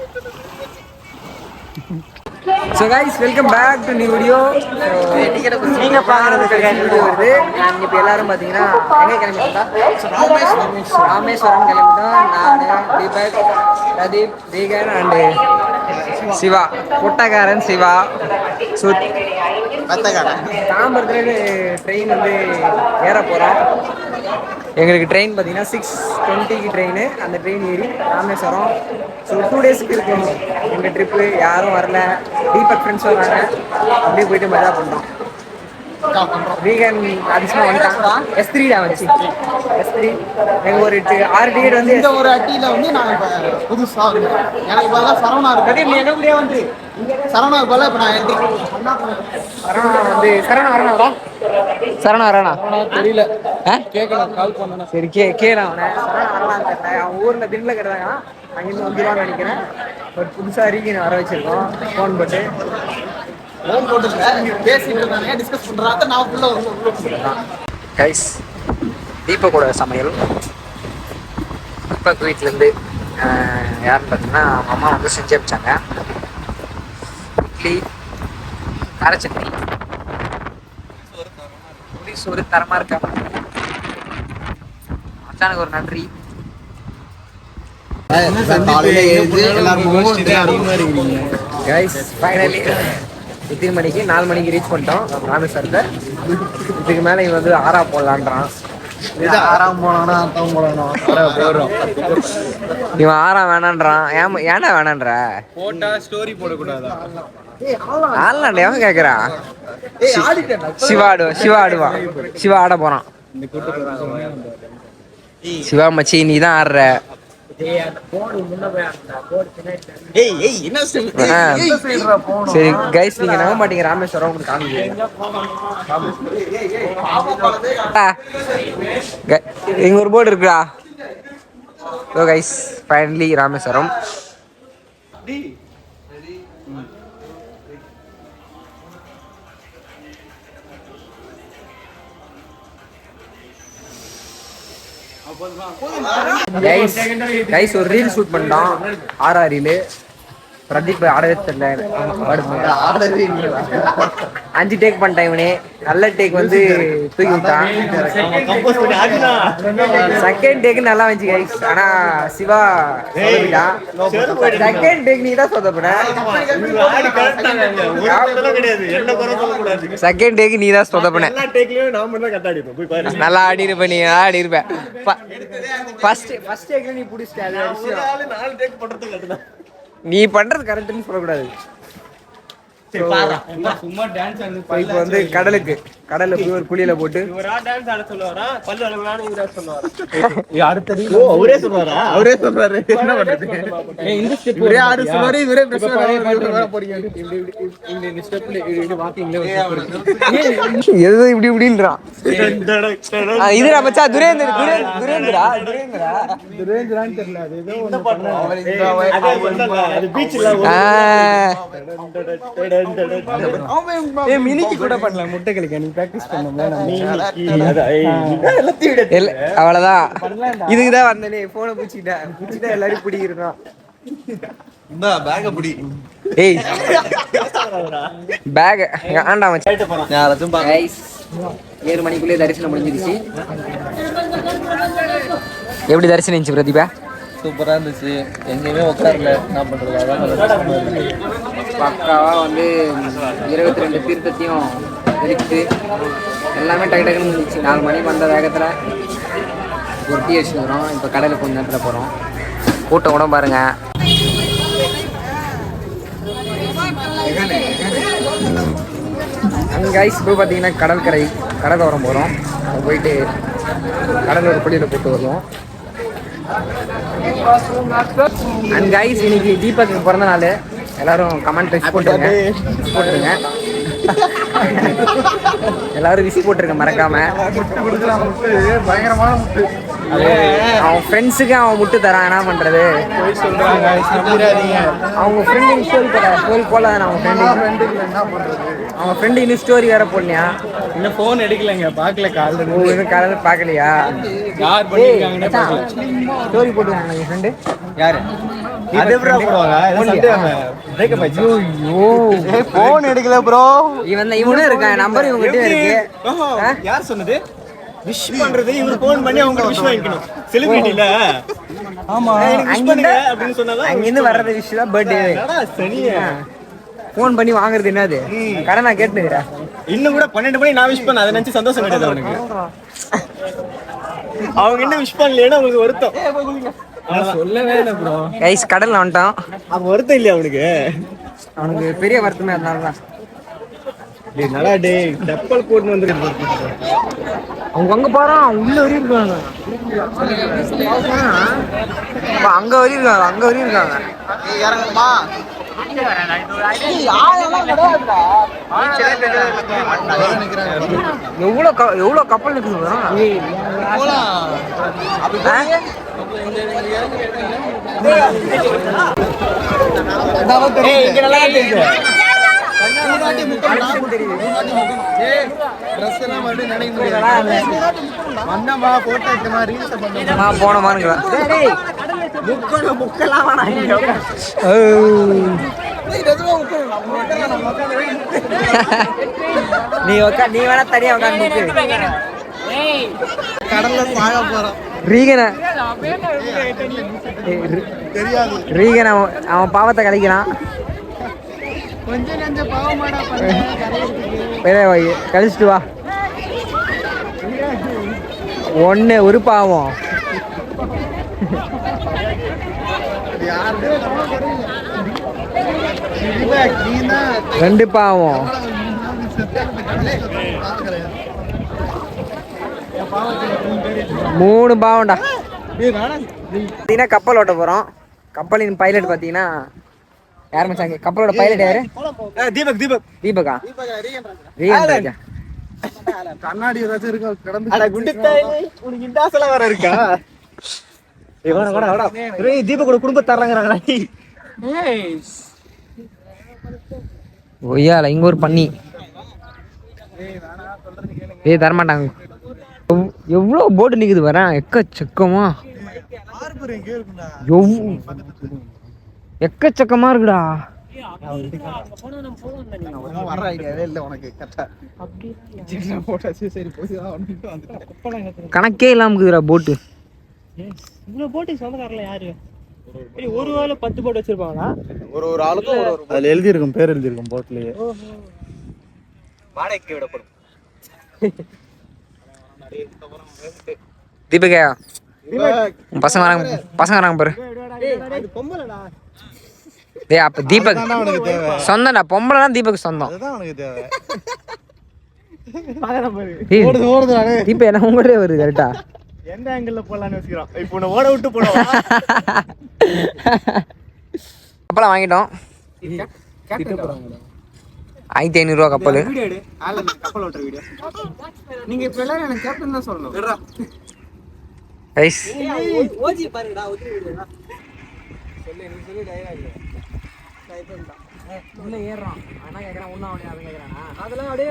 So guys, welcome back to new video. நீங்க பாக்குறது video வருது. நான் இப்ப எல்லாரும் பாத்தீங்கன்னா எங்க கிளம்பிட்டோம்? ராமேஸ்வரம் கிளம்பிட்டோம். நான் தீபக், பிரதீப், ரீகன் அண்ட் சிவா, பொட்டக்காரன் சிவா. தாம்பரத்துல ட்ரெயின் வந்து ஏற போறோம். எங்களுக்கு ட்ரெயின் பார்த்தீங்கன்னா 6:20க்கு ட்ரெயின். அந்த ட்ரெயின் ஏறி ராமேஸ்வரம். ஸோ 2 டேஸ்க்கு இருக்கும் எங்கள் ட்ரிப்பு. யாரும் வரல, தீபக் ஃப்ரெண்ட்ஸ் வராங்க. அப்படியே போயிட்டு மஜா பண்ணுறோம். வீகன் அதிசயமாக வந்துட்டான். S3 தான் வச்சு S3 எங்கள் ஒரு 6 டிக்கெட் வந்து இந்த ஒரு அட்டியில் வந்து நான் இப்போ புதுசாக எனக்கு பதிலாக சரவணா இருக்கு. நீ எங்கே முடியாது வந்து சரவணா பதிலாக இப்போ நான் என்ட்ரி சரவணா வந்து சரவணா வரானா தெரியல. கேட்கலாம், கால் பண்ணணும். சரி கேட்கலாம். அவனை சரவணா வரலான்னு கேட்டேன். அவன் ஊரில் திண்டில் கிடந்தாங்க. அங்கேருந்து வந்துடுவான்னு நினைக்கிறேன். பட் புதுசாக ரீகன் வர வச்சுருக்கோம். ஃபோன் போட்டு பேசிட்டு இருந்தாங்க, டிஸ்கஸ் பண்றாங்க. நான் ஃபுல்லா கைஸ் தீபக்கோட சமையல். தீபக் வீட்டிலேருந்து யாருன்னு பார்த்தீங்கன்னா அம்மா வந்து செஞ்சு அமிச்சாங்க. இட்லி, கார சட்னி, புளி சோறு தரமாக இருக்கா. மச்சானுக்கு ஒரு நன்றி. கைஸ் ஃபைனலி எத்தனை மணிக்கு 4 மணிக்கு ரீச் பண்ணிட்டோம் ராமேஸ்வரத்தை. இதுக்கு மேலே இவன் வந்து ஆறா போடலான்றான். ஆறாம் போனானா அர்த்தம் போடணும். இவன் ஆறாம் வேணான்றான். ஏன்டா வேணான்ற போட்டா ஸ்டோரி போடக்கூடாதா? ஆடலாண்டா. எவன் கேட்குறான்? சிவா ஆடுவான். சிவா ஆட போறான். சிவா மச்சி நீ தான் ஆடுற. சரி கைஸ், நீங்க நம்ப மாட்டீங்க. ராமேஸ்வரம் உங்களுக்கு காமிக்கிறேன். இங்க ஒரு போர்டு இருக்குடா. So guys finally Rameswaram. Guys ஒரு ரீல் ஷூட் பண்ணிட்டோம். RRL பிரதீப் ஆடவே தெரியல. 5 டேக் பண்ணிட்டான் இவனே. நல்ல டேக் வந்து தூக்கி விட்டான். செகண்ட் டேக் நல்லா வந்துச்சு கைஸ். ஆனா சிவா சொதப்பிட்டான். செகண்ட் டேக் நீ தான் சொதப்பின. செகண்ட் டேக் நீ தான் சொதப்பின. நல்லா ஆடி இருப்ப. நீ ஆடி இருப்ப. ஃபர்ஸ்ட் டேக்ல நீ புடிச்சிட்ட. நீ பண்றது கரெக்ட்னு சொல்லக்கூடாது. இப்போ வந்து கடல்ல போய் ஒரு குழியில போட்டு அவரே சொல்றாரு. என்ன பண்றது? இப்படி இப்படின்றான். இதுரா மச்சா துரேந்திரா மினிக்கு கூட பண்ணல. முட்டை கலிக்க நீ பிராக்டிஸ் பண்ணல. அவ்வளவுதான். இதுக்குதான் வந்தனே. போனை பிடிச்சிட்டா எல்லாரும் பிடிக்கிறோம். பேக் ஆண்டா மச்சான். 7 மணிக்குள்ளே தரிசனம் முடிஞ்சிருச்சு. எப்படி தரிசனம் இருந்துச்சு பிரதீபா? சூப்பராக இருந்துச்சு. எங்கேயுமே உட்காரல. என்ன பண்ணுறது? பக்காவா வந்து 22 தீர்த்தத்தையும் எடுத்து எல்லாமே டக்குன்னு இருந்துச்சு. 4 மணிக்கு வந்த வேகத்தில் ஒரு டீ வச்சுக்கிறோம். இப்போ கடலுக்கு கொஞ்சம் நேரத்தில் போகிறோம். கூட்டம் கூட பாருங்க. அங்கே கைஸ் இப்போ பார்த்தீங்கன்னா கடற்கரை போகிறோம். போயிட்டு கடல் ஒரு குழியில் போட்டு வருவோம். அண்ட் கைஸ் இன்னைக்கு தீபக் பிறந்த நாள். எல்லாரும் கமெண்ட் போட்டுருங்க. எல்லாரும் விசி போட்டுருங்க மறக்காம. பயங்கரமான முட்டு. அவன் ஃப்ரெண்ட்ஸுக்கு அவன் முட்டு தரான். என்ன பண்றது? அவங்க ஃப்ரெண்டு ஸ்டோரி போல. அவங்க ஃப்ரெண்டு இன்னும் ஸ்டோரி வேற போடலையா? இன்னும் ஃபோன் எடுக்கலைங்க. பார்க்கல. காலையில் பார்க்கலையா? யார் பண்ணிருக்காங்கன்னு ஸ்டோரி போட்டுருக்காங்க என் ஃப்ரெண்டு. யாரு? அதே ப்ரோ போடுவாங்க பிரேக்கப் ஆயிடுச்சு. போன் எடுக்கல ப்ரோ. இவனும் இருக்கான், நம்பர் இவங்கிட்ட இருக்கு. யார் சொன்னது? விஷ் பண்றது இவரு போன் பண்ணி அவங்க விஷ் வாங்கிக்கணும். செலிபிரிட்டில. ஆமா. விஷ் பண்ணுங்க அப்படினு சொன்னாதான் அங்க இருந்து வர்றது விஷ் தான் பர்த்டே. சரியா. போன் பண்ணி வாங்குறது என்னது? கடை நான் கேட்டுக்கிறேன். இன்னும் கூட 12 மணி நான் விஷ் பண்ண அதை நினைச்சு சந்தோஷம் கிடையாது அவனுக்கு. அவங்க என்ன விஷ் பண்ணலன்னா அவங்களுக்கு வருத்தம். சொல்லவே இல்லை ப்ரோ. கைஸ் கடல்ல வந்துட்டான். அப்ப வருத்தம் இல்லையா அவனுக்கு? அவனுக்கு பெரிய வருத்தமே அதனாலதான். டேய் நல்லா டேய் டப்பல் போட்டு வந்துருக்கு. அவங்க அங்க பாறான், உள்ள வரி இருக்காங்க. அங்க வரி இருக்காங்க, அங்க வரி இருக்காங்க. இறங்குமா? எவ்வளவு கப்பல் நிக்குது போனமான்னு நீ வேணா தனியா உட்காந்து கடல்ல சாக போறான். ரீகன் அவன் பாவத்தை கழிக்கிறான். கொஞ்சம் நஞ்ச பாவமாடா கழிச்சிட்டு வா. ஒண்ணு ஒரு பாவம், ரெண்டு பாவம், மூணு பாவம்டா. கப்பல் ஓட்ட போறோம். கப்பலின் பைலட் பாத்தீங்கன்னா யார் மச்சாங்க? கப்பலோட பைலட் யாரு? தீபக். தீபகா? ரீகன் கண்ணாடி ஏதாச்சும் இருக்கா? கடந்து அட குண்டித்தாய் உனக்கு இண்டாசல வர இருக்கா? ஏய் வாடா. ஏய் தீபக் கூட குடும்ப தரங்கறாங்கடா. ஏய் ஒய்யால இங்க ஒரு பண்ணி. ஏய் தர மாட்டாங்க. எவ்வளவு போட் நிக்குது வரேன், எக்கச்சக்கமா. எக்கச்சக்கமா இருக்குடா. வர ஐடியாவே இல்ல உனக்கு. கணக்கே இல்லாம இருக்குதுடா போட்டு. இவ்வளவு போட்டு சொந்தக்காரல யாரு? ஒரு வேளை 10 போட் வச்சிருப்பாங்களா? ஒரு ஆளுக்கும் ஒரு அதுல எழுதி இருக்கும், பேர் எழுதி இருக்கும் போட்லயே. வாடகைக்கு விடப்படும். தீபகா பசங்க வராங்க பாரு. டேய் அப்ப தீபக் சொந்தம்டா, பொம்பளைனா தீபக் சொந்தம். அதுதான் உனக்கு தேவை. தீபக் என்ன உங்களே வருது கரெக்டா? எந்த ஆங்கிள் போலான்னு யோசிக்கிறோம். இப்போ உன்னை ஓட விட்டு போறோம். கப்பலை வாங்கிட்டோம். 1500 ரூபா கப்பல். கப்பல் ஓட்டுற வீடியோ. நீங்க இப்ப எல்லாரும் எனக்கு கேப்டன் தான் சொல்லணும். கைஸ் ஓஜி பாருடா, ஓஜி வீடியோடா. நீ சொல்லு டயலாக். உள்ள ஏறறான். انا கேக்குறேன் உன்ன அவனே அவன் கேக்குறானா? அதெல்லாம் அப்படியே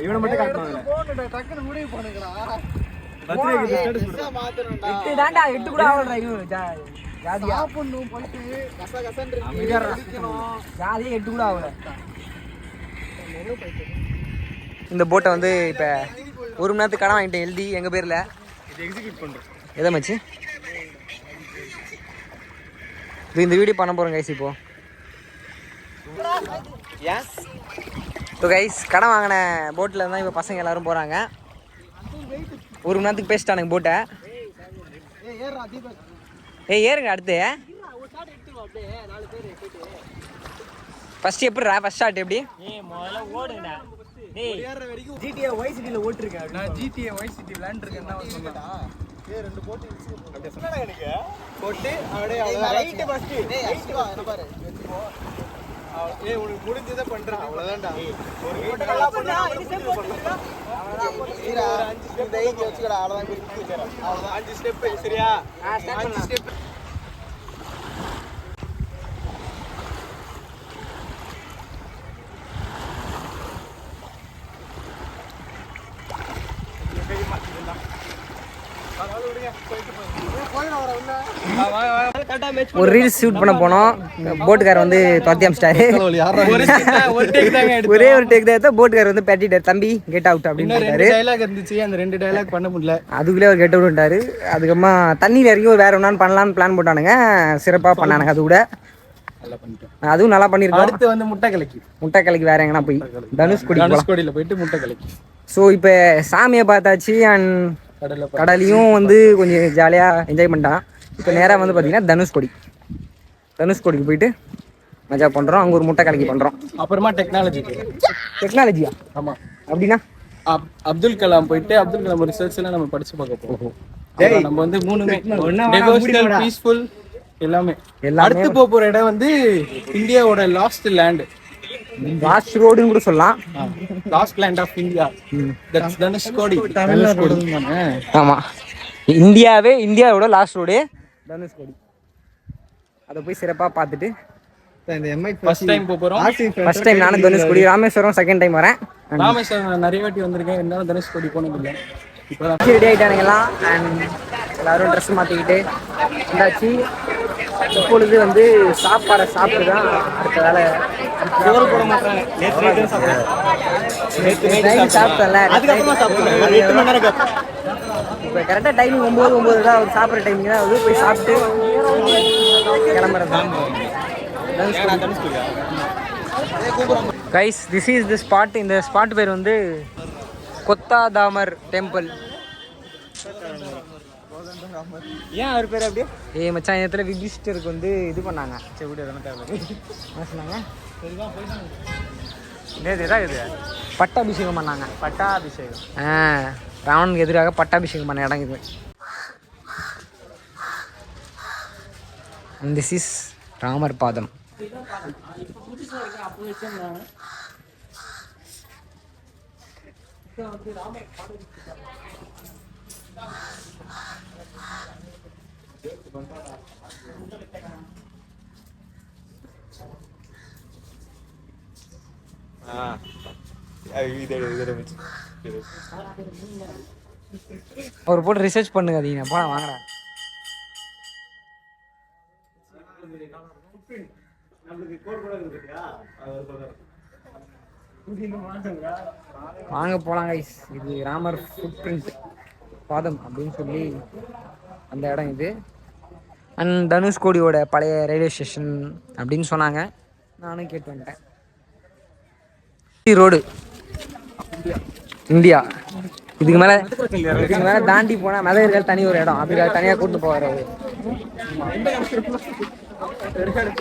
இவனை மட்டும் காட்டுவாங்க. போன்டா டக்குனு முடிவு பண்ணுங்கடா. பர்த்டேக்கு ஸ்டேட்டஸ் போடு. மாத்தறடா. 8 தான்டா, 8 கூட ஆவறடா இவன். ஜாதியா சாப்பிடணும் பண்ணிட்டு கசகசன்னு இருக்கணும். ஜாதியா 8 கூட ஆவல. இந்த போட்டை வந்து இப்ப 1 மணி நேரத்துக்கு கடன் வாங்கிட்டேன் எழுதி எங்க பேர்ல. இது எக்ஸிக்யூட் பண்றோம். எதை மச்சி? இந்த வீடியோ பண்ண போறோம் கைஸ் இப்போ. எஸ். ஸோ கைஸ் கடன் வாங்கின போட்டில் தான் இப்போ பசங்க எல்லாரும் போகிறாங்க. 1 மணி நேரத்துக்கு பேசிட்டானுங்க போட்டை. ஏறுங்க அடுத்து. ஃபர்ஸ்ட் எப்படிடா ஃபர்ஸ்ட் ஷாட் எப்படி? முதல்ல ஓடுங்கடா. டேய் GTA Vice Cityல ஓட்டிருக்கேன். நான் GTA Vice City விளையாண்டுருக்கேன் தான் சொன்னடா. ஏய் ரெண்டு போட்டு அப்படியே சொன்னடா எனக்கு. போட்டு அப்படியே ரைட் ஃபர்ஸ்ட். டேய் ரைட் வா என்ன பாரு. வெச்சுக்கோ. ஏய் உனக்கு முடிஞ்சத பண்றேன் அவ்வளவுதான்டா. ஒரு வீட் நல்லா பண்ணா இது ஸ்டெப் போட்டுடா. நீரா 5 ஸ்டெப் தைங்க வெச்சுக்கடா அவ்வளவுதான் பிரிச்சு அவ்வளவுதான் 5 ஸ்டெப் சரியா? 5 ஸ்டெப். ஒரு ரீல்ஸ் ஷூட் பண்ண போனோம். போட்டுக்காரர் வந்து துரத்தி அமிச்சிட்டாரு. ஒரே ஒரு டேக் தான் எடுத்தா போட்டுக்காரர் வந்து பெட்டிட்டார். தம்பி கெட் அவுட் அப்படின்னு டைலாக் இருந்துச்சு, அந்த 2 டைலாக் பண்ண முடியல. அதுக்குள்ளே அவர் கெட் அவுட்ட்டாரு. அதுக்கப்புறமா தண்ணியில் இறங்கி ஒரு வேற ஒன்றான்னு பண்ணலான்னு பிளான் போட்டானுங்க. சிறப்பாக பண்ணானுங்க. அது கூட அதுவும் நல்லா பண்ணியிருக்கோம். அடுத்து வந்து முட்டை கலக்கி வேற எங்கன்னா போய் தனுஷ்கோடியில் போயிட்டு முட்டை கலக்கி. ஸோ இப்போ சாமியை பார்த்தாச்சு அண்ட் கடலையும் வந்து கொஞ்சம் ஜாலியாக என்ஜாய் பண்ணிட்டான். இப்போ நேராக வந்து பார்த்தீங்கன்னா தனுஷ்கோடிக்கு போயிட்டு மஜா பண்ணுறோம். அங்கே ஒரு முட்டை கலக்கி பண்ணுறோம். அப்புறமா டெக்னாலஜியா? ஆமாம். அப்படின்னா அப்துல் கலாம் போயிட்டு அப்துல் கலாம் ரிசர்ச் எல்லாம் நம்ம படிச்சு பார்க்க போகும். நம்ம வந்து 3 பீஸ்ஃபுல் எல்லாமே. அடுத்து போற இடம் வந்து இந்தியாவோட லாஸ்ட் ரோடுன்னு கூட சொல்லலாம். Last land of India. That's Dhanushkodi. ஆமா, இந்தியாவோட லாஸ்ட் ரோடு தனுஷ்கோடி. அதை போய் சிறப்பாக பார்த்துட்டு ஃபர்ஸ்ட் டைம் போறோம். ஃபர்ஸ்ட் டைம் நானும் தனுஷ்கோடி. ராமேஸ்வரம் செகண்ட் டைம் வரேன். ராமேஸ்வரம் நிறைய வாட்டி வந்திருக்கேன். இருந்தாலும் தனுஷ்கோடி போனதில்லை. இப்போ ரெடி ஆகிட்டானுங்கலாம். அண்ட் எல்லாரும் ட்ரெஸ் மாற்றிக்கிட்டு இருந்தாச்சு. இப்பொழுது வந்து சாப்பிட்டு தான் அடுத்த வேலை. சாப்பிட்டல இப்போ கரெக்டாக டைமிங் 9 தான் அவர் சாப்பிட்ற டைமிங் தான். அது போய் சாப்பிட்டு கிளம்புறது தான். Guys, this is the spot. இந்த ஸ்பாட் பேர் வந்து கொத்தாதாமர் டெம்பிள். ஏன் அவர் பேர் அப்படியே? மச்சான், இடத்துல விகிஷ்டருக்கு வந்து இது பண்ணாங்க. என்ன சொன்னாங்க? இது பட்டாபிஷேகம் பண்ணாங்க. ராவனுக்கு எதிராக பட்டாபிஷேகம் பண்ண இடம் இது. திஸ் இஸ் ராமர் பாதம். ஒரு போட்டு ரிசர்ச் பண்ணுங்க. அது போனா வாங்கடா. வாங்க போலாம் கைஸ். இது ராமர் ஃபுட் பிரிண்ட் பாதம் அப்படின்னு சொல்லி அந்த இடம் இது. அண்ட் தனுஷ்கோடியோட பழைய ரயில்வே ஸ்டேஷன் அப்படின்னு சொன்னாங்க. நானும் கேட்டு வந்துட்டேன். Road India. இதுக்கு மேலே தாண்டி போனால் மதுரைகள் தனி ஒரு இடம். அதுக்கு தனியாக கூட்டு போவார்.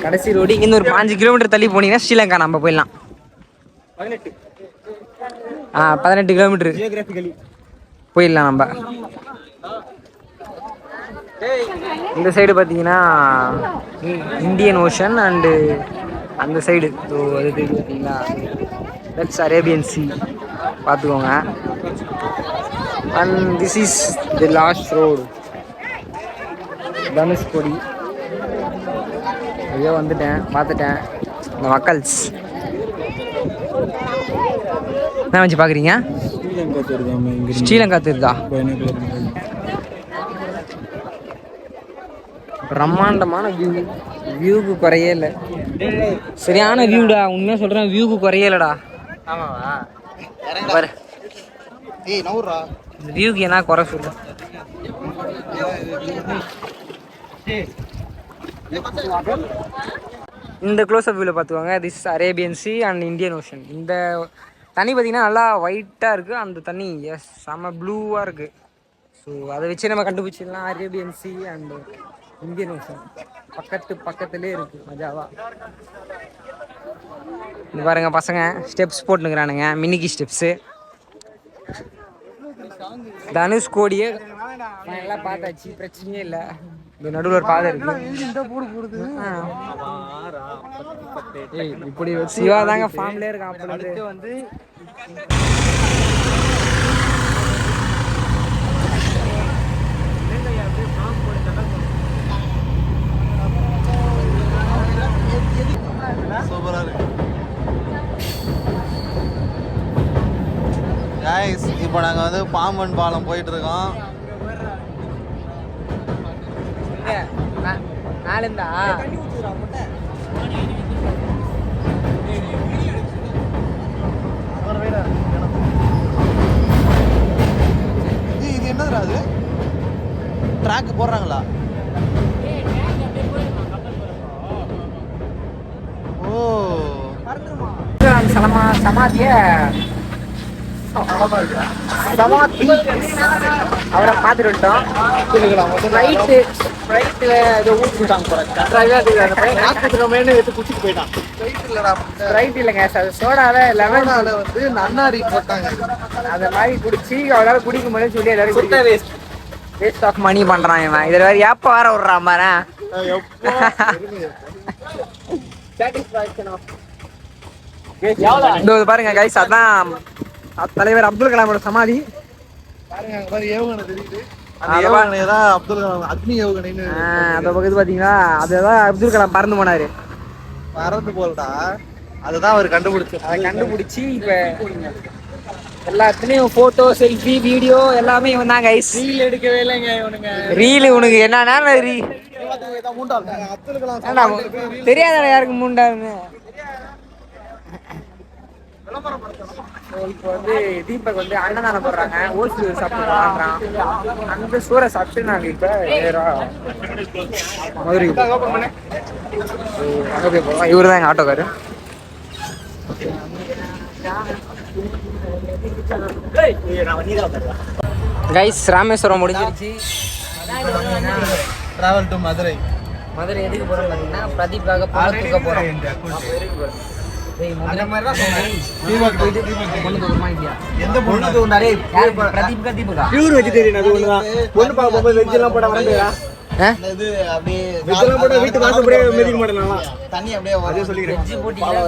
கடைசி ரோடு இங்கேருந்து ஒரு 5 கிலோமீட்டர் தள்ளி போனீங்கன்னா ஸ்ரீலங்கா நம்ம போயிடலாம். 18 கிலோமீட்டர் போயிடலாம் நம்ம. இந்த சைடு பார்த்தீங்கன்னா இந்தியன் ஓஷன் அண்டு அந்த சைடு அது பார்த்தீங்களா, தட்ஸ் அரேபியன் சி. பார்த்துக்கோங்க. And this is the last road Dhanushkodi. ஐயோ வந்துட்டேன், பார்த்துட்டேன். இந்த மக்கள்ஸ் என்ன வச்சு பார்க்குறீங்க? ஸ்ரீலங்கா தெரியுதா? பிரம்மாண்டமான வியூக்கு குறையே இல்லை. சரியான வியூடா, உண்மையாக சொல்கிறேன். வியூக்கு குறையே இல்லைடா. பாரு வியூக்கு என்ன குறை சொல்லு. இந்த க்ளோஸ் அப் வியூவில் பார்த்துக்கோங்க. This Arabian sea and Indian ocean. இந்த தண்ணி பார்த்திங்கன்னா நல்லா ஒயிட்டாக இருக்குது. அந்த தண்ணி செம்ம ப்ளூவாக இருக்குது. ஸோ அதை வச்சு நம்ம கண்டுபிடிச்சிடலாம். Arabian sea and Indian ocean பக்கத்துலேயே இருக்குது. மஜாவா இது பாருங்க. பசங்க ஸ்டெப்ஸ் போட்டுக்கிறானுங்க, மினிக்கி ஸ்டெப்ஸு. தனுஷ்கோடியே எல்லாம் பார்த்தாச்சு, பிரச்சனையே இல்லை. இந்த நடுவில் ஒரு பாதை இருக்கு. இப்படி சிவா தாங்க ஃபார்ம்லேயே இருக்கான். அடுத்து வந்து சூப்பரா இருக்கு. गाइस, இப்போ நாங்க வந்து பாம்பன் பாலம் போயிட்டு இருக்கோம். மேல இருந்தா இது என்னதுடா அது ட்ராக் போடுறாங்களா ஓ சமாதிய அவரை பார்த்துட்டு விட்டோம். ரைட் இல்லைங்க சோடாவே லெமன் வந்து நன்னாரி போட்டாங்க அந்த மாதிரி குடிச்சு அவளால குடிக்க முடியும் சொல்லி எல்லாரும் வேஸ்ட் ஆஃப் மணி பண்றான் இவன். இதுல வேற ஏப்ப வர விடுறான் பாரு. பாருங்க கைஸ், அதான் தலைவர் அப்துல் கலாமோட சமாதி. பாருங்க அங்க பாரு ஏவுகணை தெரியுது. அந்த ஏவுகணை தான் அப்துல் கலாம் அக்னி ஏவுகணைன்னு அந்த பக்கத்து பாத்தீங்களா, அதுதான் அப்துல் கலாம் பறந்து போனாரு. பறந்து போலடா, அதுதான் அவர் கண்டுபிடிச்சு. அதை கண்டுபிடிச்சி இப்ப எல்லாத்துலயும் போட்டோ செல்ஃபி வீடியோ எல்லாமே இவன் தான் கைஸ். ரீல் எடுக்கவே இல்லைங்க இவனுங்க. ரீல் உனக்கு என்னன்னா அப்துல் கலாம் தெரியாத யாருக்கு மூண்டாருன்னு. இப்போ வந்து தீபக் வந்து அன்னதானம் போடுறாங்க, ஓசி சாப்பிடுறான். அந்த சூரை சாப்பிட்டு நாங்கள் இப்போ மதுரை அங்கே போய் போகிறோம். இவரு தான் எங்கள் ஆட்டோக்காரு. கைஸ், ராமேஸ்வரம் முடிஞ்சிருச்சு. Travel to Madurai. மதுரை எதுக்கு போகிறோம் பார்த்தீங்கன்னா, பிரதீப்காக பொண்ணு தூக்க போகிறோம். எந்த பொண்ணு தூண்டாரே? பிரதீப்கா தீபகா பியூர் வெஜிடேரியன். அது ஒண்ணுதான். பொண்ணு பார்க்க போகும்போது வெஜ் எல்லாம் போட வரேன்டா. இது அப்படியே வெஜ் எல்லாம் போட வீட்டு வாசப்படியே மிதிக்க மாட்டேன். தண்ணி அப்படியே அதே சொல்லிக்கிறேன். வெஜ் போட்டீங்கன்னா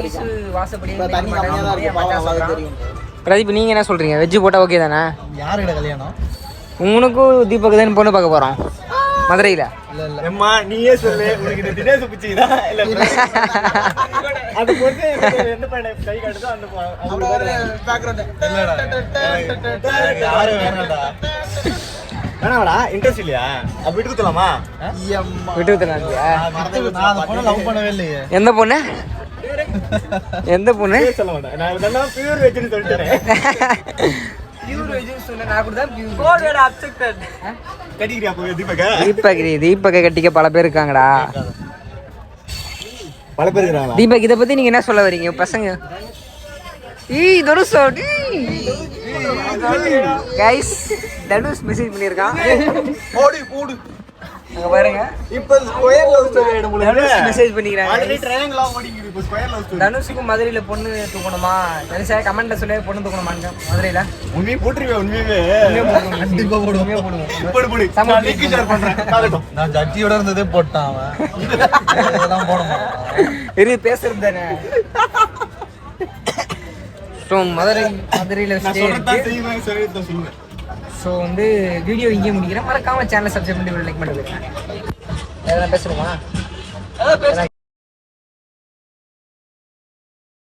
வாசப்படி தண்ணி கம்மியா தான் இருக்கு. தெரியும். பிரதீப், நீங்க என்ன சொல்றீங்க? வெஜ் போட்டா ஓகே தானே? யாருக்கிட்ட கல்யாணம்? உனக்கும் தீபக் தான் பொண்ணு பார்க்க போறோம் மதுரையில. இல்ல இல்ல அம்மா நீயே சொல்லு, உனக்கு இந்த தினேஷ் பிடிச்சிதா இல்ல அது பொறுத்து என்ன பண்ண கை காட்டுதோ அந்த பேக்ரவுண்ட் இல்லடா. யாரு வேணாம்டா. வேணாடா, இன்ட்ரெஸ்ட் இல்லையா? அப்ப விட்டு குத்தலாமா? விட்டு விட்டுறாங்க. நான் அந்த பொண்ணை லவ் பண்ணவே இல்லையே. எந்த பொண்ணு? எந்த பொண்ணு? சொல்ல மாட்டேன். நான் இதெல்லாம் பியூர் வெஜ்னு சொல்லிட்டேன். பியூர் வெஜ் சொன்ன நான் கூட தான் பியூர் அப்செக்டட். கட்டிக்கிறியா போய் தீபக? தீபக்கை கட்டிக்க பல பேர் இருக்காங்கடா. பல பேர் இருக்காங்களா? தீபக், இதை பத்தி நீங்க என்ன சொல்ல வரீங்க பசங்க? கைஸ், தனுஷ் மெசேஜ் பண்ணியிருக்கான். போடு போடு. அங்க பாருங்க, இப்ப ஸ்கொயர் லவ் ஸ்டோரி ஆயிடும் உங்களுக்கு. தனுஷ் மெசேஜ் பண்ணிக்கிறாங்க. ஆல்ரெடி ட்ரையாங்கிளா ஓடிங்குது, இப்ப ஸ்கொயர் லவ் ஸ்டோரி. தனுஷுக்கும் மதுரையில பொண்ணு தூக்கணுமா? தனுஷா கமெண்ட்ல சொல்லி பொண்ணு தூக்கணுமாங்க மதுரையில. உண்மையே போட்டுருவேன். உண்மையே கண்டிப்பா போடுவோம். போடு போடு. நான் லிங்க் ஷேர் பண்றேன். காலட்டும். நான் ஜட்ஜியோட இருந்ததே போட்டான் அவன். இதெல்லாம் போட மாட்டான். இது பேசுறது தானே. ஸோ மதுரையில் நான் ஸ்டே சொல்றதா இருக்கு. செய்வேன், சொல்றதா சொல்லுவேன். ஸோ வந்து வீடியோ இங்கே முடிக்கிறேன். மறக்காம சேனலை சப்ஸ்கிரைப் பண்ணி லைக் பண்ணுறது. எதனா பேசுகிறோமா?